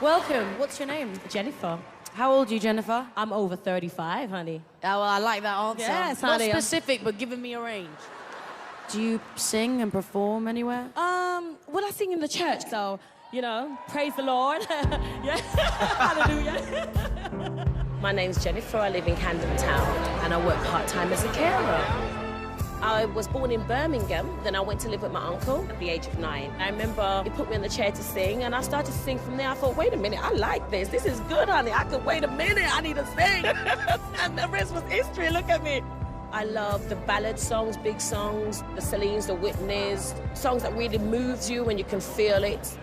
Welcome. What's your name? Jennifer. How old are you, Jennifer? I'm over 35, honey. Oh, well, I like that answer. Yes, Not honey. specific, but giving me a range. Do you sing and perform anywhere? Well, I sing in the church, so, you know, praise the Lord. Yeah, hallelujah. My name's Jennifer, I live in Camden Town, and I work part-time as a carer. I was born in Birmingham, then I went to live with my uncle at the age of 9. I remember he put me in the chair to sing, and I started to sing from there. I thought, wait a minute, I like this. This is good, honey. I could wait a minute, I need to sing. And the rest was history, look at me. I love the ballad songs, big songs, the Celine's, the Whitney's, songs that really moves you when you can feel it.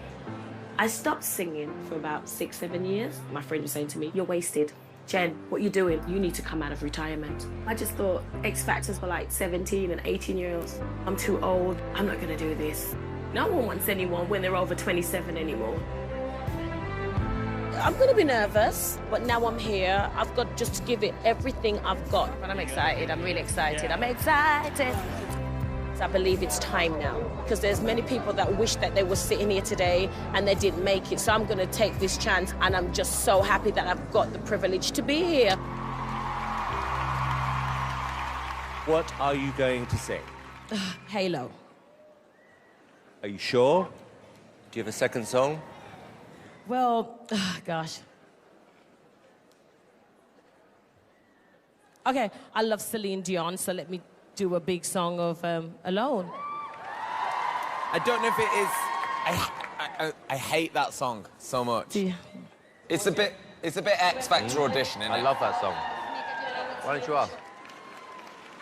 I stopped singing for about 6, 7 years. My friend was saying to me, you're wasted. Jen, what you doing? You need to come out of retirement. I just thought X Factors for like 17 and 18-year-olds. I'm too old. I'm not gonna do this. No one wants anyone when they're over 27 anymore. I'm gonna be nervous, but now I'm here. I've got just to give it everything I've got. But I'm excited. I'm really excited. I'm excited. I believe it's time now, because there's many people that wish that they were sitting here today and they didn't make it. So I'm going to take this chance, and I'm just so happy that I've got the privilege to be here. What are you going to sing? Halo. Are you sure? Do you have a second song? Well, gosh. Okay, I love Celine Dion, so let me do a big song of Alone. I don't know if it is. I hate that song so much. Yeah. It's a bit X Factor audition, isn't it? I love that song. Why don't you ask?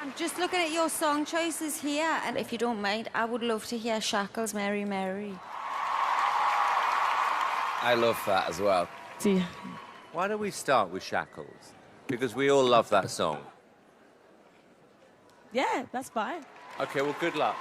I'm just looking at your song choices here, and if you don't mind, I would love to hear Shackles, Mary, Mary. I love that as well. Yeah. Why don't we start with Shackles? Because we all love that song. Yeah, that's fine. Okay, well, good luck.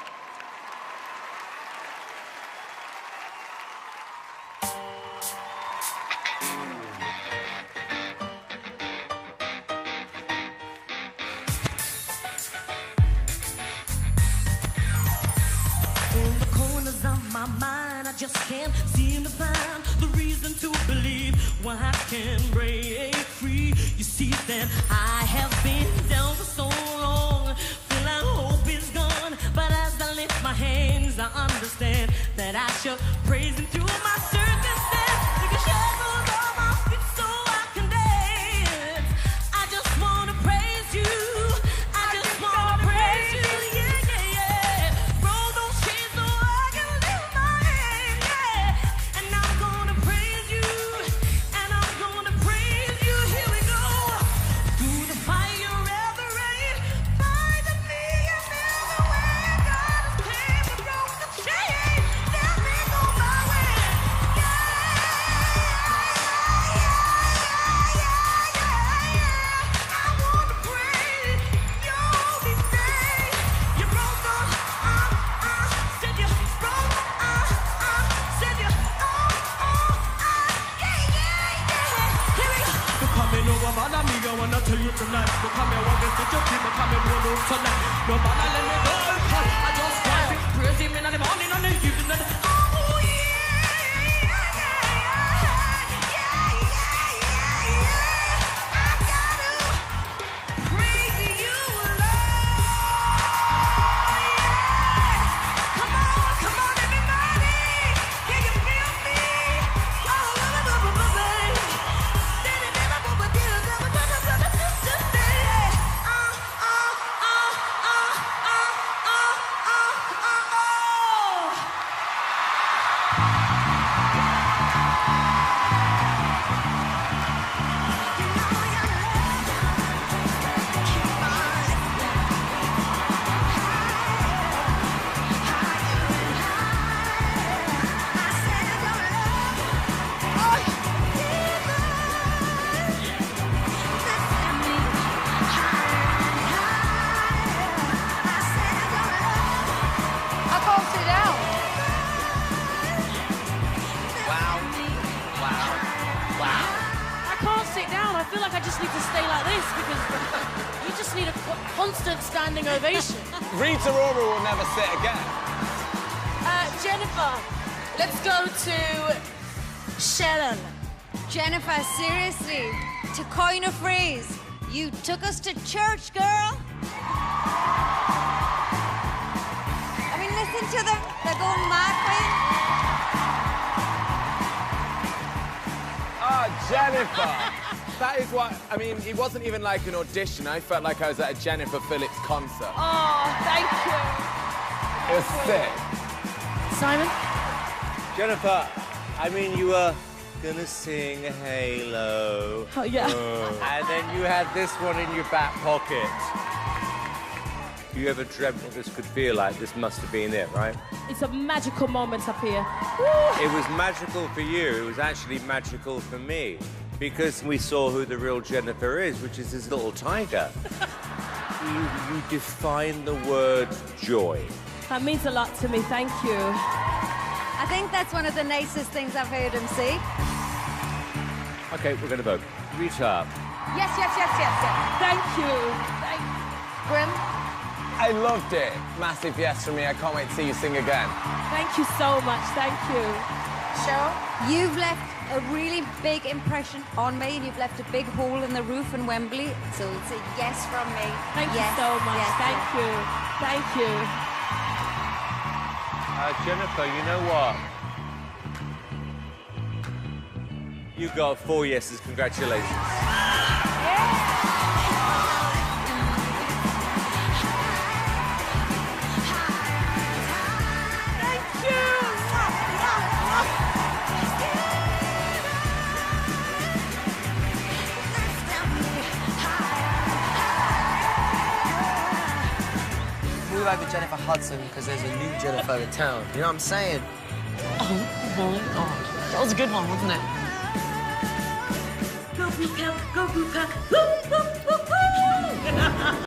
In the corners of my mind, I just can't seem to find the reason to believe why I can break free. You see that I have been down for so long, feel like hope is gone. But as I lift my hands, I understand that I should praise Him through my circumstance. You can shackles on my feet so I can dance. I just wanna praise You. I just wanna praise You. Yeah, yeah, yeah. Roll those chains so I can lift my hand, yeah. And I'm gonna praise You. And I'm gonna praise You. Here we go. Through the fire and the rain, finding me in every way. God has came and broke the chain. Let me go my way. Yeah, yeah, yeah, yeah, yeah, yeah. I wanna praise You this day. You broke the, said you broke, said you, yeah, yeah, yeah. Here we go. You're coming over, man, amiga, wanna tell you tonight. You're coming over, get your people coming over tonight. No matter, let me go. I just want to praise Him in the morning and the evening. Oh, yeah, yeah, yeah, yeah, yeah, yeah, yeah. I gotta praise You, Lord. Yeah. Come on, everybody. Can you feel me? I can't sit down. I can't sit down. I feel like I just need to stay like this because you just need a constant standing ovation. Rita Ora will never sit again. Jennifer, let's go to Sharon. Jennifer, seriously, to coin a phrase, you took us to church, girl. I mean, listen to them. They're going mad for you. Oh, Jennifer. That is what, I mean, it wasn't even like an audition. I felt like I was at a Jennifer Phillips concert. Oh, thank you. It was sick. Simon? Jennifer, I mean, you were gonna sing Halo. Oh, yeah. And then you had this one in your back pocket. You ever dreamt what this could feel like? This must have been it, right? It's a magical moment up here. It was magical for you. It was actually magical for me. Because we saw who the real Jennifer is, which is this little tiger. You define the word joy. That means a lot to me, thank you. I think that's one of the nicest things I've heard him say. Okay, we're gonna vote. Rita. Yes. Thank you. Thank you. Grim? I loved it. Massive yes from me. I can't wait to see you sing again. Thank you so much, thank you. Cheryl? You've left a really big impression on me, and you've left a big hole in the roof in Wembley, so it's a yes from me. Thank yes, you so much, yes, thank yes. you. Thank you. Jennifer, you know what? You got 4 yeses. Congratulations. We like the Jennifer Hudson because there's a new Jennifer in town. You know what I'm saying? Oh my God. That was a good one, wasn't it? Go Blue Pack, go Blue Pack. Woo, woo, woo, woo.